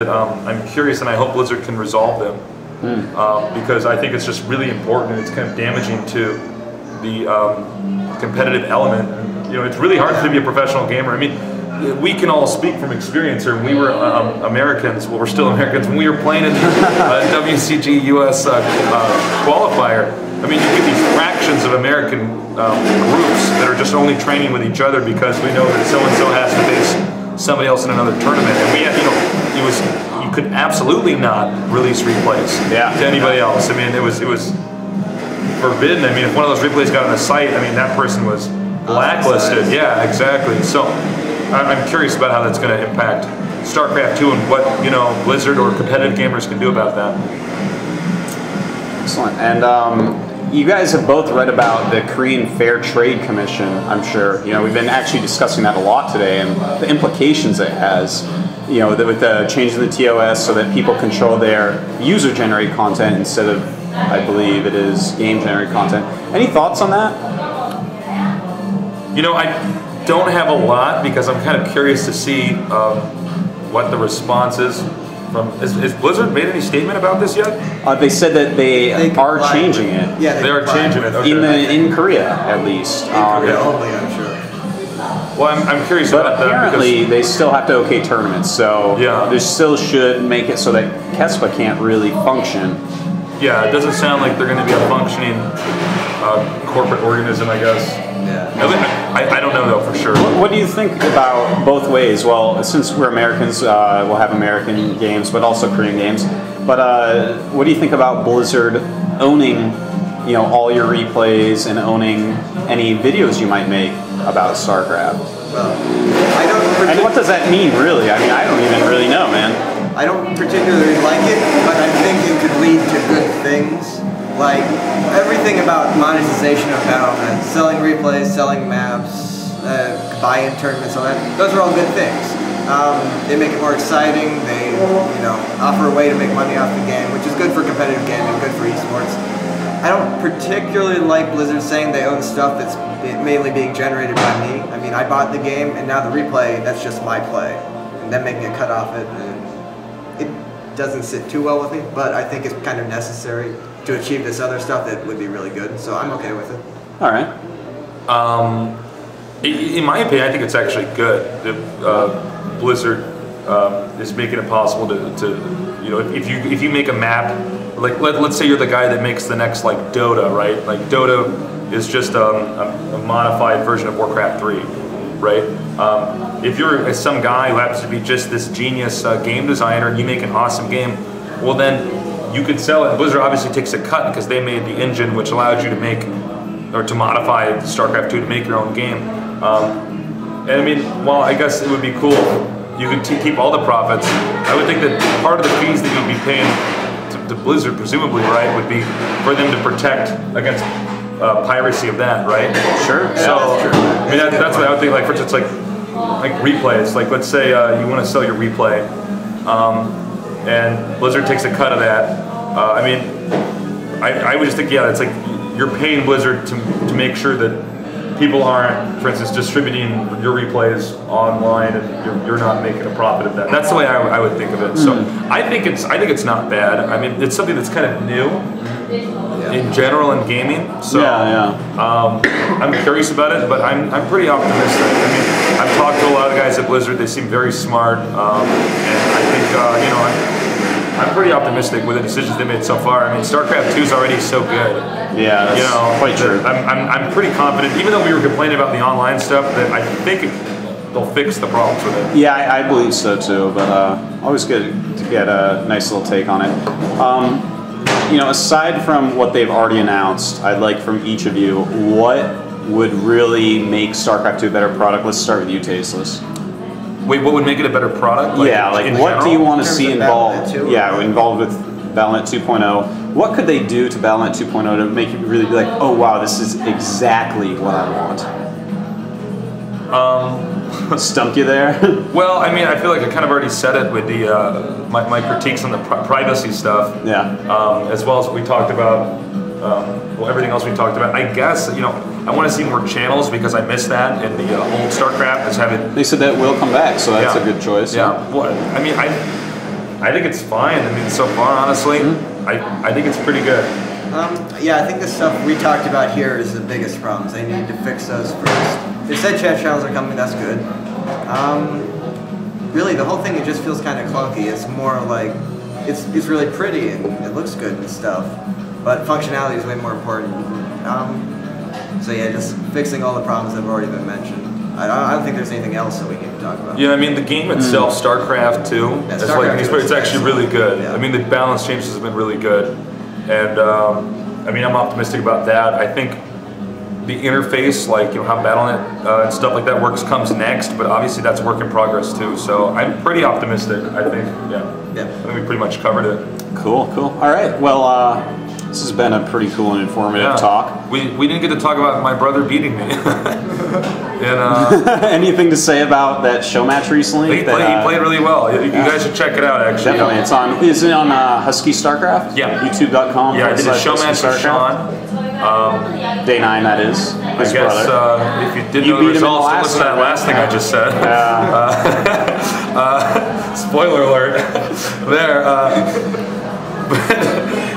I'm curious, and I hope Blizzard can resolve them because I think it's just really important, and it's kind of damaging to the competitive element. You know, it's really hard to be a professional gamer. I mean, we can all speak from experience here. We were Americans, well, we're still Americans, when we were playing in the WCG US qualifier. I mean, you get these fractions of American groups that are just only training with each other because we know that so-and-so has to face somebody else in another tournament, and we had, you could absolutely not release replays to anybody else. I mean, it was forbidden. I mean, if one of those replays got on a site, I mean, that person was blacklisted. Yeah, exactly. So I'm curious about how that's going to impact StarCraft 2 and what Blizzard or competitive gamers can do about that. Excellent. And you guys have both read about the Korean Fair Trade Commission, I'm sure. We've been actually discussing that a lot today and the implications it has, with the change in the TOS so that people control their user-generated content instead of, I believe it is, game-generated content. Any thoughts on that? I don't have a lot because I'm kind of curious to see what the response is. Has Blizzard made any statement about this yet? They said that they are changing it. Yeah, they are changing it. Okay. In Korea, at least. In Korea only, I'm sure. Well, I'm curious about that. But apparently, they still have to okay tournaments, so they still should make it so that KESPA can't really function. Yeah, it doesn't sound like they're going to be a functioning corporate organism, I guess. Yeah. I don't know though for sure. What do you think about both ways? Well, since we're Americans, we'll have American games, but also Korean games. But what do you think about Blizzard owning, all your replays and owning any videos you might make about StarCraft? Well, I don't. And what does that mean, really? I mean, I don't even really know, man. I don't particularly like it, but I think it could lead to good things. Like, everything about monetization of Battle.net, selling replays, selling maps, buy-in tournaments, all that, those are all good things. They make it more exciting, they, offer a way to make money off the game, which is good for competitive gaming, good for esports. I don't particularly like Blizzard saying they own stuff that's mainly being generated by me. I mean, I bought the game, and now the replay, that's just my play. And them making a cut off it doesn't sit too well with me, but I think it's kind of necessary to achieve this other stuff that would be really good, so I'm okay with it. All right. In my opinion, I think it's actually good that Blizzard is making it possible to if you make a map, like let's say you're the guy that makes the next like Dota, right? Like Dota is just a modified version of Warcraft 3, right? If you're some guy who happens to be just this genius game designer and you make an awesome game, well then you could sell it. Blizzard obviously takes a cut because they made the engine which allows you to make or to modify StarCraft 2 to make your own game. And I mean, while I guess it would be cool, you could keep all the profits. I would think that part of the fees that you'd be paying to Blizzard, presumably, right, would be for them to protect against piracy of that, right? Sure. So I mean, that's what I would think. Like, for instance, like replays. Like, let's say you want to sell your replay. And Blizzard takes a cut of that. I mean, I would just think, it's like you're paying Blizzard to make sure that people aren't, for instance, distributing your replays online, and you're not making a profit of that. That's the way I would think of it. So I think it's not bad. I mean, it's something that's kind of new in general in gaming. So I'm curious about it, but I'm pretty optimistic. I mean, I've talked to a lot of guys at Blizzard. They seem very smart, and I think I'm pretty optimistic with the decisions they made so far. I mean, StarCraft 2 is already so good. Yeah, that's quite true. I'm pretty confident, even though we were complaining about the online stuff, that I think they'll fix the problems with it. Yeah, I believe so too, but always good to get a nice little take on it. Aside from what they've already announced, I'd like from each of you, what would really make StarCraft 2 a better product? Let's start with you, Tasteless. Wait, what would make it a better product? Like what do you want to see involved? Involved with Battle.net 2.0. What could they do to Battle.net 2.0 to make you really be like, oh wow, this is exactly what I want? Stumped you there? Well, I mean, I feel like I kind of already said it with the my critiques on the privacy stuff. Yeah. As well as what we talked about. Everything else we talked about. I guess I want to see more channels because I missed that in the old StarCraft. They said that will come back, so that's a good choice. Yeah. Well, I mean, I think it's fine. I mean, so far, honestly, I think it's pretty good. Yeah, I think the stuff we talked about here is the biggest problems. They need to fix those first. They said chat channels are coming, that's good. Really, the whole thing, it just feels kind of clunky. It's more like, it's really pretty and it looks good and stuff, but functionality is way more important. So yeah, just fixing all the problems that have already been mentioned. I don't think there's anything else that we need to talk about. Yeah, I mean, the game itself, StarCraft 2, Yeah, it's, StarCraft 2 it's actually really good. Yeah. I mean, the balance changes have been really good. And, I mean, I'm optimistic about that. I think the interface, like, you know, how Battle.net and stuff like that works comes next, but obviously that's work in progress too. So I'm pretty optimistic, I think, yeah. I think we pretty much covered it. Cool. All right, well, this has been a pretty cool and informative talk. We didn't get to talk about my brother beating me. And, anything to say about that show match recently? He played really well. You guys should check it out, actually. Definitely. Is it on Husky StarCraft? Yeah. YouTube.com? Yeah, I did a show match with Sean. Day 9, that is. His brother. If you didn't know the results, don't listen to that last thing I just said. Spoiler alert. There.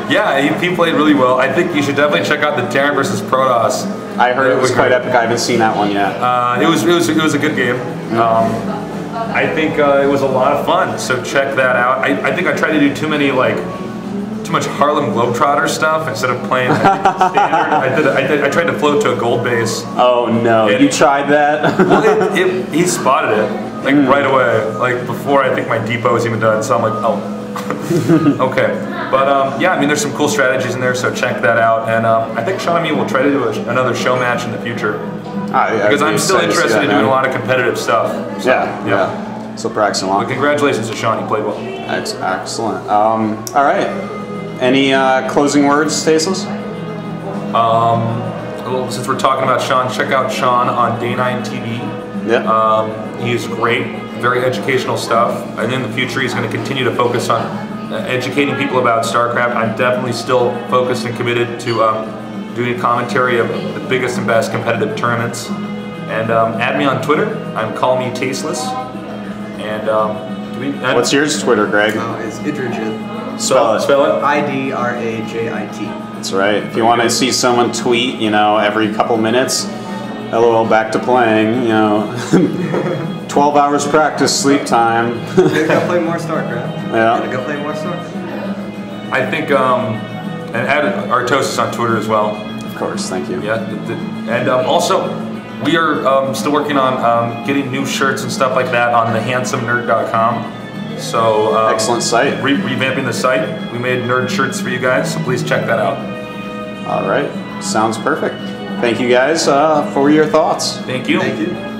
Yeah, he played really well. I think you should definitely check out the Terran versus Protoss. I heard it was quite epic. I haven't seen that one yet. It was a good game. I think it was a lot of fun. So check that out. I think I tried to do too much Harlem Globetrotter stuff instead of playing standard. I tried to float to a gold base. Oh no, you tried that? Well, he spotted it like right away, like before I think my depot was even done. So I'm like, oh, okay. But yeah, I mean, there's some cool strategies in there, so check that out. And I think Sean and me will try to do another show match in the future because I'm still interested in doing a lot of competitive stuff. So, yeah. So practicing a lot. But congratulations to Sean, he played well. Excellent. All right. Any closing words, Tasteless? Well, since we're talking about Sean, check out Sean on Day 9 TV. Yeah. He's great, very educational stuff. And in the future, he's going to continue to focus on educating people about StarCraft. I'm definitely still focused and committed to doing a commentary of the biggest and best competitive tournaments. And add me on Twitter. I'm Call Me Tasteless. And what's yours, Twitter, Greg? It's IdrA. Spell it. IdrAjit. That's right. If you want to see someone tweet, every couple minutes, LOL, back to playing, 12 hours practice, sleep time. Go play more StarCraft. Yeah. Go play more StarCraft. I think, and add Artosis on Twitter as well. Of course, thank you. Yeah, and also, we are still working on getting new shirts and stuff like that on thehandsomernerd.com. So excellent site. Revamping the site. We made nerd shirts for you guys, so please check that out. All right, sounds perfect. Thank you guys for your thoughts. Thank you. Thank you.